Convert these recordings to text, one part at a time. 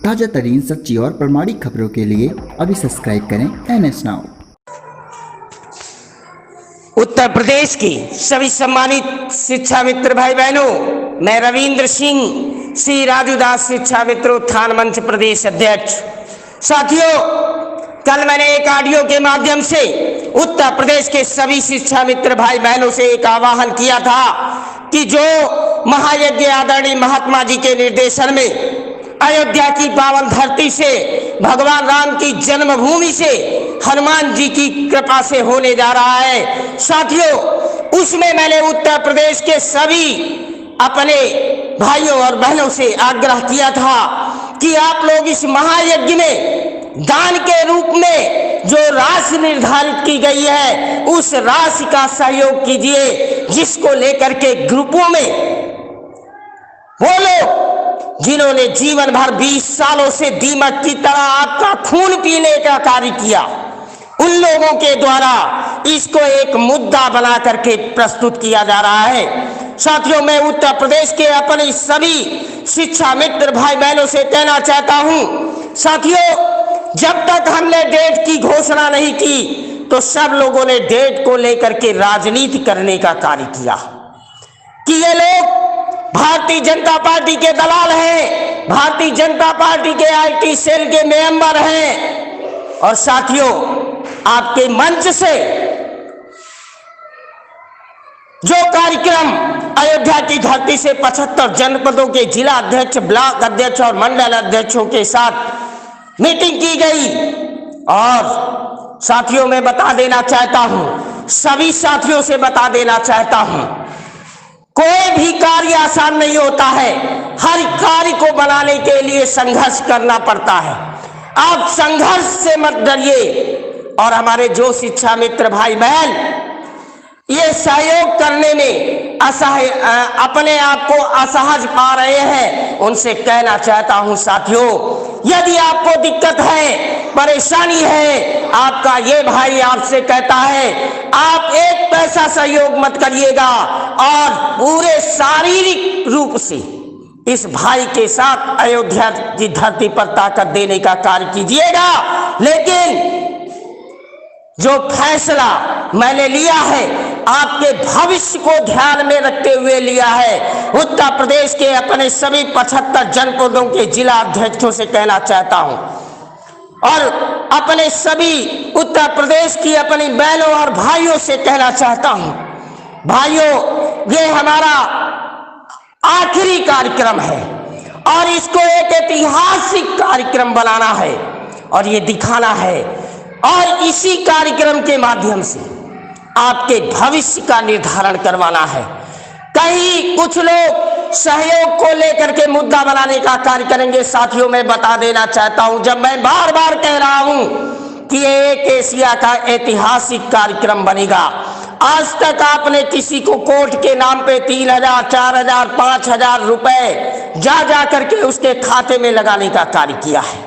ताजा तरीन सच्ची और प्रामाणिक खबरों के लिए अभी सब्सक्राइब करें NS नाउ। उत्तर प्रदेश की सभी सम्मानित शिक्षा मित्र भाई बहनों, मैं रविंद्र सिंह श्री राजूदास शिक्षा मित्र उत्थान मंच प्रदेश अध्यक्ष। साथियों, कल मैंने एक ऑडियो के माध्यम से उत्तर प्रदेश के सभी शिक्षा मित्र भाई बहनों से एक आह्वान किया था कि जो महायज्ञ आदरणीय महात्मा जी के निर्देशन में अयोध्या की पावन धरती से, भगवान राम की जन्मभूमि से, हनुमान जी की कृपा से होने जा रहा है। साथियों, उसमें मैंने उत्तर प्रदेश के सभी अपने भाइयों और बहनों से आग्रह किया था कि आप लोग इस महायज्ञ में दान के रूप में जो राशि निर्धारित की गई है उस राशि का सहयोग कीजिए, जिसको लेकर के ग्रुपों में वो लोग जिन्होंने जीवन भर 20 सालों से दीमक की तरह आपका खून पीने का कार्य किया, उन लोगों के द्वारा इसको एक मुद्दा बना करके प्रस्तुत किया जा रहा है। साथियों, मैं उत्तर प्रदेश के अपने सभी शिक्षा मित्र भाई बहनों से कहना चाहता हूं, साथियों, जब तक हमने डेट की घोषणा नहीं की तो सब लोगों ने डेट को लेकर के राजनीति करने का कार्य किया कि ये लोग भारतीय जनता पार्टी के दलाल हैं, भारतीय जनता पार्टी के IT सेल के मेंबर हैं। और साथियों, आपके मंच से जो कार्यक्रम अयोध्या की धरती से 75 जनपदों के जिला अध्यक्ष, ब्लॉक अध्यक्ष और मंडल अध्यक्षों के साथ मीटिंग की गई, और साथियों मैं बता देना चाहता हूं, सभी साथियों से बता देना चाहता हूं, कोई भी कार्य आसान नहीं होता है। हर कार्य को बनाने के लिए संघर्ष करना पड़ता है। आप संघर्ष से मत डरिए। और हमारे जो शिक्षा मित्र भाई बहन ये सहयोग करने में अपने आप को असहज पा रहे हैं, उनसे कहना चाहता हूं, साथियों, यदि आपको दिक्कत है, परेशानी है, आपका ये भाई आपसे कहता है, आप एक पैसा सहयोग मत करिएगा और पूरे शारीरिक रूप से इस भाई के साथ अयोध्या की धरती पर ताकत देने का कार्य कीजिएगा। लेकिन जो फैसला मैंने लिया है आपके भविष्य को ध्यान में रखते हुए लिया है। उत्तर प्रदेश के अपने सभी 75 जनपदों के जिला अध्यक्षों से कहना चाहता हूं और अपने सभी उत्तर प्रदेश की अपनी बहनों और भाइयों से कहना चाहता हूं, भाइयों, ये हमारा आखिरी कार्यक्रम है और इसको एक ऐतिहासिक कार्यक्रम बनाना है और ये दिखाना है, और इसी कार्यक्रम के माध्यम से आपके भविष्य का निर्धारण करवाना है। कहीं कुछ लोग सहयोग को लेकर के मुद्दा बनाने का कार्य करेंगे। साथियों, मैं बता देना चाहता हूं, जब मैं बार बार कह रहा हूं कि ये एक एशिया का ऐतिहासिक कार्यक्रम बनेगा। आज तक आपने किसी को कोर्ट के नाम पे 3,000, 4,000, 5,000 रुपए जा करके उसके खाते में लगाने का कार्य किया है।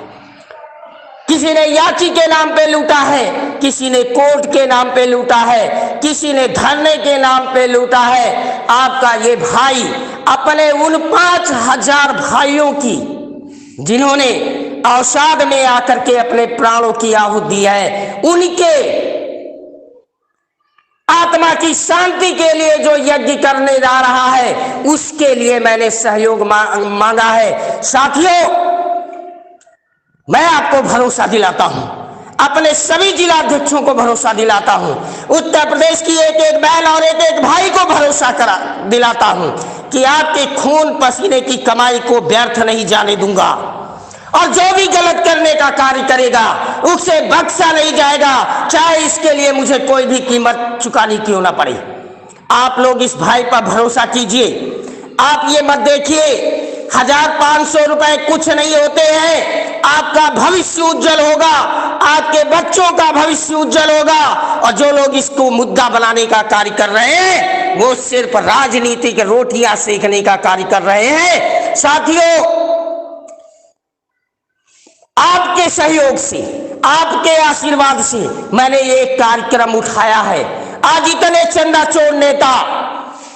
किसी ने याची के नाम पे लूटा है, किसी ने कोर्ट के नाम पे लूटा है, किसी ने धरने के नाम पे लूटा है। आपका ये भाई अपने उन 5,000 भाइयों की, जिन्होंने अवसाद में आकर के अपने प्राणों की आहुति दी है, उनके आत्मा की शांति के लिए जो यज्ञ करने जा रहा है, उसके लिए मैंने सहयोग मांगा है। साथियों, मैं आपको भरोसा दिलाता हूं, अपने सभी जिला अध्यक्षों को भरोसा दिलाता हूं, उत्तर प्रदेश की एक एक बहन और एक एक भाई को भरोसा दिलाता हूं कि आपके खून पसीने की कमाई को व्यर्थ नहीं जाने दूंगा और जो भी गलत करने का कार्य करेगा उसे बख्शा नहीं जाएगा, चाहे इसके लिए मुझे कोई भी कीमत चुकानी क्यों ना पड़े। आप लोग इस भाई पर भरोसा कीजिए। आप ये मत देखिए 1,500 रुपए कुछ नहीं होते हैं। आपका भविष्य उज्जवल होगा, आपके बच्चों का भविष्य उज्जवल होगा। और जो लोग इसको मुद्दा बनाने का कार्य कर रहे हैं वो सिर्फ राजनीतिक रोटियां सेकने का कार्य कर रहे हैं। साथियों, आपके सहयोग से, आपके आशीर्वाद से मैंने ये कार्यक्रम उठाया है। आज इतने चंदा चोर नेता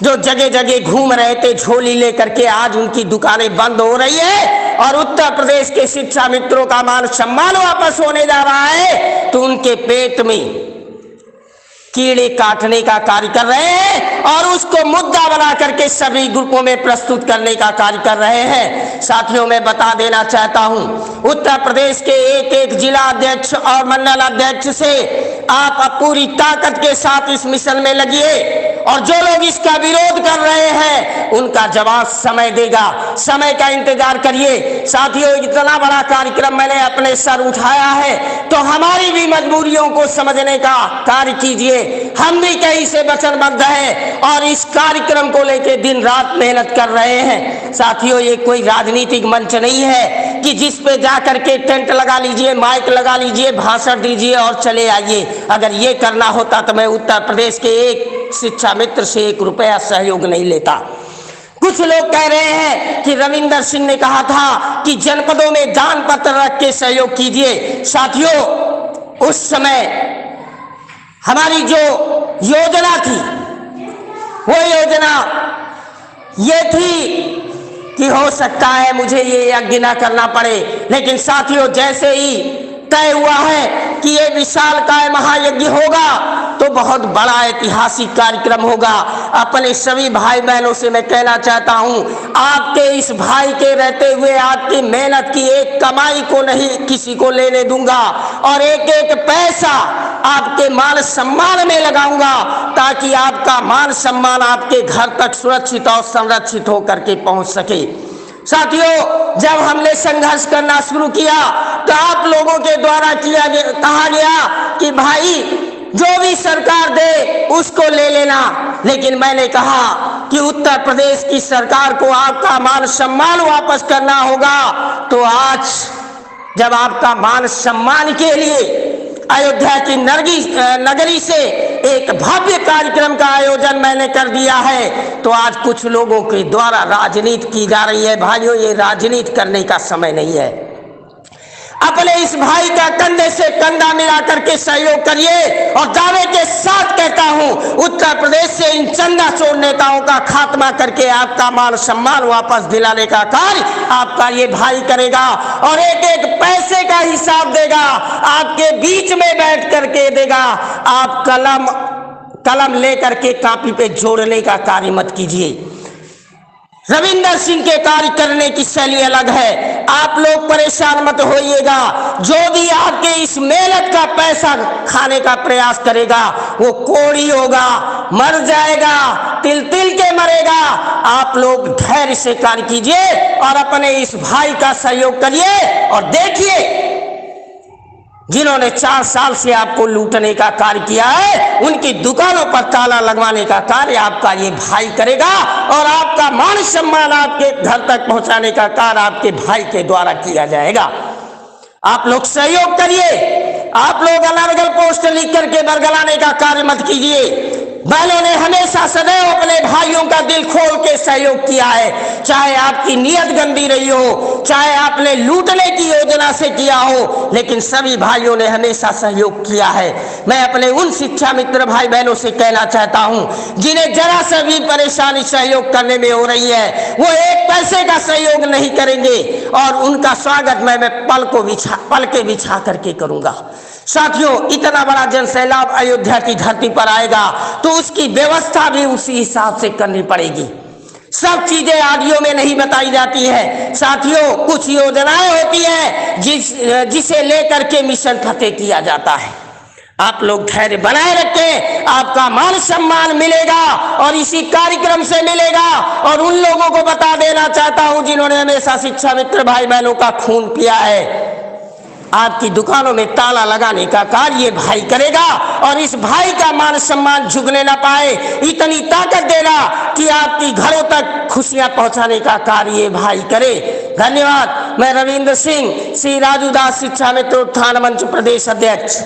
जो जगह जगह घूम रहे थे झोली लेकर के, आज उनकी दुकानें बंद हो रही है और उत्तर प्रदेश के शिक्षा मित्रों का मान सम्मान वापस होने जा रहा है, तो उनके पेट में कीड़े काटने का कार्य कर रहे हैं और उसको मुद्दा बना करके सभी ग्रुपों में प्रस्तुत करने का कार्य कर रहे हैं। साथियों, मैं बता देना चाहता हूं, उत्तर प्रदेश के एक एक जिला अध्यक्ष और मंडल अध्यक्ष से आप पूरी ताकत के साथ इस मिशन में लगिए और जो लोग इसका विरोध कर रहे हैं उनका जवाब समय देगा। समय का इंतजार करिए। साथियों, इतना बड़ा कार्यक्रम मैंने अपने सर उठाया है, तो हमारी भी मजबूरियों को समझने का कार्य कीजिए। हम भी कहीं से वचनबद्ध हैं और इस कार्यक्रम को लेकर दिन रात मेहनत कर रहे हैं। साथियों, ये कोई राजनीतिक मंच नहीं है कि जिस पे जाकर के टेंट लगा लीजिए, माइक लगा लीजिए, भाषण दीजिए और चले आइए। अगर ये करना होता तो मैं उत्तर प्रदेश के एक शिक्षा मित्र से 1 रुपया सहयोग नहीं लेता। कुछ लोग कह रहे हैं कि रविंदर सिंह ने कहा था कि जनपदों में दान पत्र रख के सहयोग कीजिए। साथियों, उस समय हमारी जो योजना थी वो योजना ये थी कि हो सकता है मुझे ये यज्ञ न करना पड़े, लेकिन साथियों, जैसे ही तय हुआ है कि ये विशालकाय महायज्ञ होगा तो बहुत बड़ा ऐतिहासिक कार्यक्रम होगा। अपने सभी भाई बहनों से मैं कहना चाहता हूं, आपके इस भाई के रहते हुए आपकी मेहनत की एक कमाई को नहीं किसी को लेने दूंगा और एक एक पैसा आपके मान सम्मान में लगाऊंगा ताकि आपका मान सम्मान आपके घर तक सुरक्षित और संरक्षित होकर के पहुंच सके। साथियों, जब हमने संघर्ष करना शुरू किया तो आप लोगों के द्वारा कहा गया कि भाई जो भी सरकार दे उसको ले लेना, लेकिन मैंने कहा कि उत्तर प्रदेश की सरकार को आपका मान सम्मान वापस करना होगा। तो आज जब आपका मान सम्मान के लिए अयोध्या की नगरी से एक भव्य कार्यक्रम का आयोजन मैंने कर दिया है, तो आज कुछ लोगों के द्वारा राजनीति की जा रही है। भाइयों, ये राजनीति करने का समय नहीं है। अपने इस भाई का कंधे से कंधा मिला करके सहयोग करिए और दावे के साथ कहता हूं, उत्तर प्रदेश से इन चंदा चोर नेताओं का खात्मा करके आपका मान सम्मान वापस दिलाने का कार्य आपका ये भाई करेगा और एक एक पैसे का हिसाब देगा, आपके बीच में बैठ करके देगा। आप कलम लेकर के कापी पे जोड़ने का कार्य मत कीजिए। रविंदर सिंह के कार्य करने की शैली अलग है, आप लोग परेशान मत होइएगा। जो भी आपके इस मेहनत का पैसा खाने का प्रयास करेगा वो कोड़ी होगा, मर जाएगा, तिल तिल के मरेगा। आप लोग धैर्य से कार्य कीजिए और अपने इस भाई का सहयोग करिए और देखिए, जिन्होंने 4 साल से आपको लूटने का कार्य किया है उनकी दुकानों पर ताला लगवाने का कार्य आपका ये भाई करेगा और आपका मान सम्मान आपके घर तक पहुंचाने का कार्य आपके भाई के द्वारा किया जाएगा। आप लोग सहयोग करिए। आप लोग अलग अलग पोस्ट लिख करके बरगलाने का कार्य मत कीजिए। बहनों ने हमेशा सदैव अपने भाइयों का दिल खोल के सहयोग किया है, चाहे आपकी नीयत गंदी रही हो, चाहे आपने लूटने की योजना से किया हो, लेकिन सभी भाइयों ने हमेशा सहयोग किया है। मैं अपने उन शिक्षा मित्र भाई बहनों से कहना चाहता हूं जिन्हें जरा सा भी परेशानी सहयोग करने में हो रही है, वो एक पैसे का सहयोग नहीं करेंगे और उनका स्वागत मैं पल के बिछा करके करूंगा। साथियों, इतना बड़ा जनसैलाब अयोध्या की धरती पर आएगा तो उसकी व्यवस्था भी उसी हिसाब से करनी पड़ेगी। सब चीजें ऑडियो में नहीं बताई जाती है। साथियों, कुछ योजनाएं होती हैं जिसे लेकर के मिशन फतेह किया जाता है। आप लोग धैर्य बनाए रखें, आपका मान सम्मान मिलेगा और इसी कार्यक्रम से मिलेगा। और उन लोगों को बता देना चाहता हूं जिन्होंने हमेशा शिक्षा मित्र भाई बहनों का खून पिया है, आपकी दुकानों में ताला लगाने का कार्य ये भाई करेगा और इस भाई का मान सम्मान झुकने ना पाए, इतनी ताकत देगा कि आपकी घरों तक खुशियां पहुंचाने का कार्य ये भाई करे। धन्यवाद। मैं रविंद्र सिंह, श्री राजू दास शिक्षा मित्र उत्थान मंच प्रदेश अध्यक्ष।